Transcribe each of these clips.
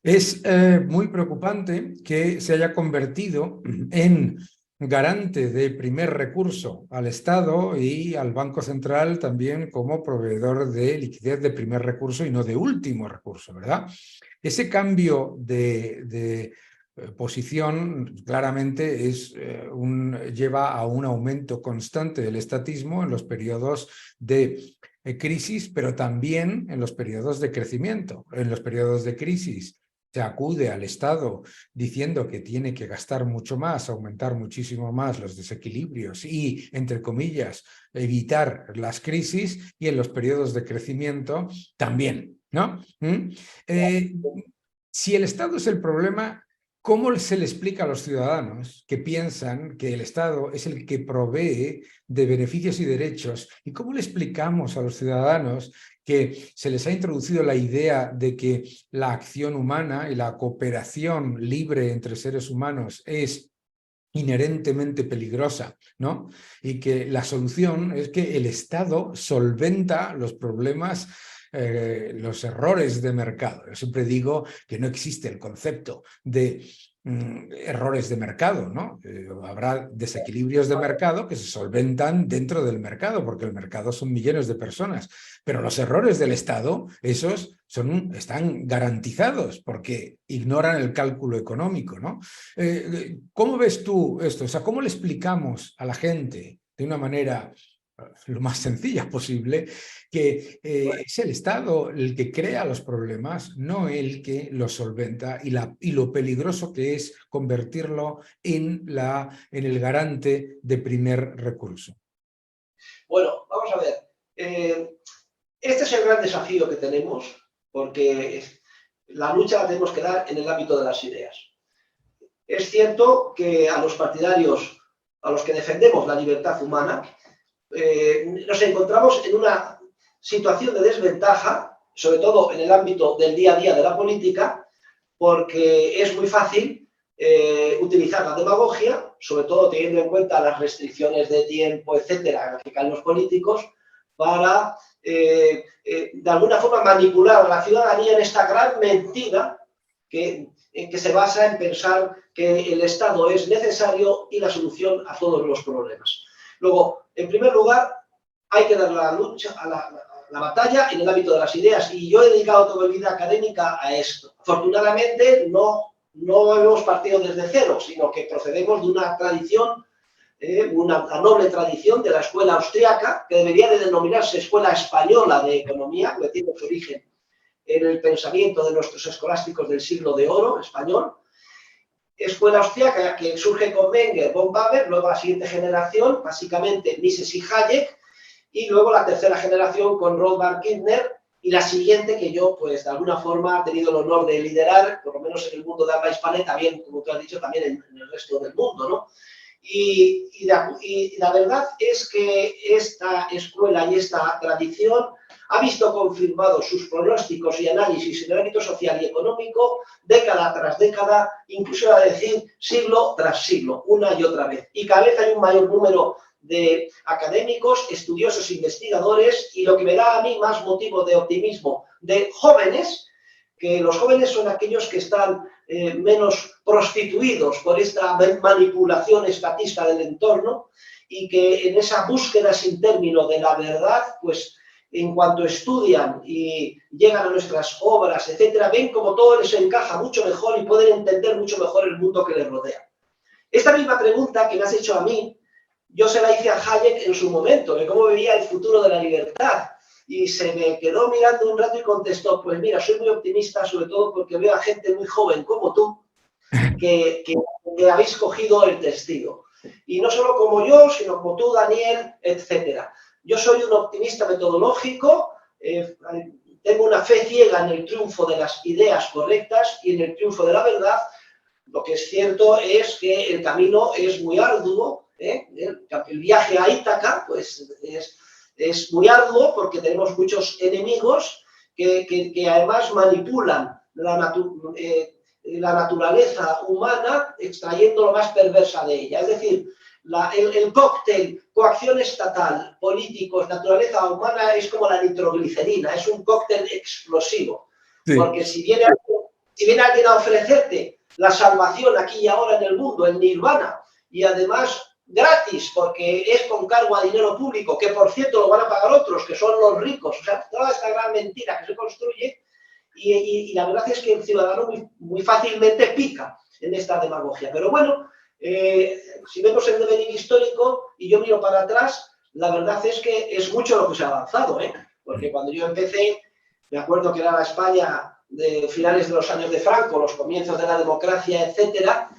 Es muy preocupante que se haya convertido en garante de primer recurso al Estado y al Banco Central también como proveedor de liquidez de primer recurso y no de último recurso, ¿verdad? Ese cambio de posición claramente lleva a un aumento constante del estatismo en los periodos de crisis, pero también en los periodos de crecimiento. En los periodos de crisis se acude al Estado diciendo que tiene que gastar mucho más, aumentar muchísimo más los desequilibrios y, entre comillas, evitar las crisis, y en los periodos de crecimiento también, ¿no? Si el Estado es el problema, ¿cómo se le explica a los ciudadanos que piensan que el Estado es el que provee de beneficios y derechos? ¿Y cómo le explicamos a los ciudadanos que se les ha introducido la idea de que la acción humana y la cooperación libre entre seres humanos es inherentemente peligrosa, ¿no? Y que la solución es que el Estado solventa los problemas, los errores de mercado? Yo siempre digo que no existe el concepto de errores de mercado, ¿no? Habrá desequilibrios de mercado que se solventan dentro del mercado, porque el mercado son millones de personas, pero los errores del Estado, esos están garantizados porque ignoran el cálculo económico, ¿no? ¿Cómo ves tú esto? O sea, ¿cómo le explicamos a la gente de una manera lo más sencilla posible que es el Estado el que crea los problemas, no el que los solventa, y lo peligroso que es convertirlo en el garante de primer recurso? Bueno, vamos a ver. Este es el gran desafío que tenemos, porque la lucha la tenemos que dar en el ámbito de las ideas. Es cierto que a los partidarios, a los que defendemos la libertad humana, nos encontramos en una situación de desventaja, sobre todo en el ámbito del día a día de la política, porque es muy fácil utilizar la demagogia, sobre todo teniendo en cuenta las restricciones de tiempo, etcétera, en las que caen los políticos, para de alguna forma manipular a la ciudadanía en esta gran mentira que se basa en pensar que el Estado es necesario y la solución a todos los problemas. Luego, en primer lugar, hay que dar la lucha a la batalla en el ámbito de las ideas, y yo he dedicado toda mi vida académica a esto. Afortunadamente no hemos partido desde cero, sino que procedemos de una tradición, una noble tradición de la escuela austriaca, que debería de denominarse escuela española de economía, que tiene su origen en el pensamiento de nuestros escolásticos del siglo de oro español. Escuela austriaca que surge con Menger, von Baber, luego la siguiente generación, básicamente Mises y Hayek, y luego la tercera generación con Rothbard, Kirchner, y la siguiente que yo, pues, de alguna forma he tenido el honor de liderar, por lo menos en el mundo de habla hispana, también, como tú has dicho, también en el resto del mundo, ¿no? Y la verdad es que esta escuela y esta tradición ha visto confirmados sus pronósticos y análisis en el ámbito social y económico década tras década, incluso a decir siglo tras siglo, una y otra vez. Y cada vez hay un mayor número de académicos, estudiosos, investigadores, y lo que me da a mí más motivo de optimismo, de jóvenes, que los jóvenes son aquellos que están menos prostituidos por esta manipulación estatista del entorno, y que en esa búsqueda sin término de la verdad, pues en cuanto estudian y llegan a nuestras obras, etcétera, ven como todo les encaja mucho mejor y pueden entender mucho mejor el mundo que les rodea. Esta misma pregunta que me has hecho a mí, yo se la hice a Hayek en su momento, de cómo veía el futuro de la libertad. Y se me quedó mirando un rato y contestó, pues mira, soy muy optimista, sobre todo porque veo a gente muy joven como tú, que habéis cogido el testigo. Y no solo como yo, sino como tú, Daniel, etcétera. Yo soy un optimista metodológico, tengo una fe ciega en el triunfo de las ideas correctas y en el triunfo de la verdad. Lo que es cierto es que el camino es muy arduo, el viaje a Ítaca, pues es muy arduo porque tenemos muchos enemigos que además manipulan la naturaleza humana, extrayendo lo más perversa de ella. Es decir, el cóctel, coacción estatal, políticos, naturaleza humana, es como la nitroglicerina, es un cóctel explosivo. Sí. Porque si viene algo y viene alguien a ofrecerte la salvación aquí y ahora en el mundo, el nirvana, y además gratis, porque es con cargo a dinero público, que por cierto lo van a pagar otros, que son los ricos, o sea, toda esta gran mentira que se construye, y la verdad es que el ciudadano muy fácilmente pica en esta demagogia. Pero bueno, si vemos el devenir histórico y yo miro para atrás, la verdad es que es mucho lo que se ha avanzado, porque cuando yo empecé, me acuerdo que era la España de finales de los años de Franco, los comienzos de la democracia, etcétera,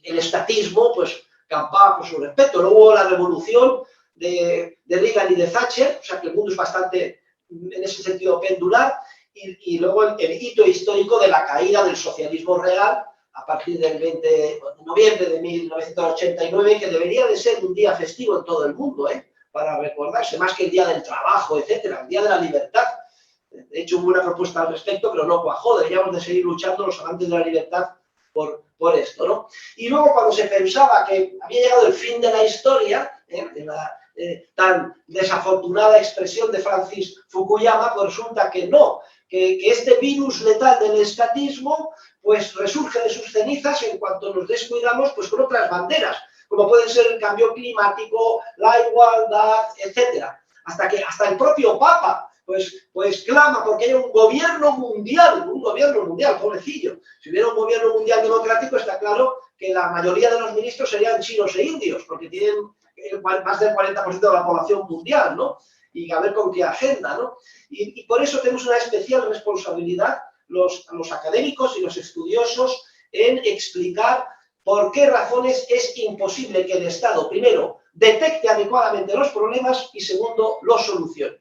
el estatismo, pues, campaba por su respeto. Luego hubo la revolución de Reagan y de Thatcher, o sea que el mundo es bastante, en ese sentido, pendular, y luego el hito histórico de la caída del socialismo real a partir del 20 de noviembre de 1989, que debería de ser un día festivo en todo el mundo, para recordarse, más que el día del trabajo, etcétera, el día de la libertad. De hecho, hubo una propuesta al respecto, pero no cuajó. Deberíamos de seguir luchando los amantes de la libertad por esto, ¿no? Y luego, cuando se pensaba que había llegado el fin de la historia, de la tan desafortunada expresión de Francis Fukuyama, pues resulta que no, que este virus letal del estatismo pues resurge de sus cenizas en cuanto nos descuidamos pues con otras banderas, como pueden ser el cambio climático, la igualdad, etcétera. Hasta el propio Papa pues clama porque haya un gobierno mundial, pobrecillo. Si hubiera un gobierno mundial democrático, está claro que la mayoría de los ministros serían chinos e indios, porque tienen más del 40% de la población mundial, ¿no? Y a ver con qué agenda, ¿no? Y por eso tenemos una especial responsabilidad los académicos y los estudiosos en explicar por qué razones es imposible que el Estado, primero, detecte adecuadamente los problemas y, segundo, los solucione.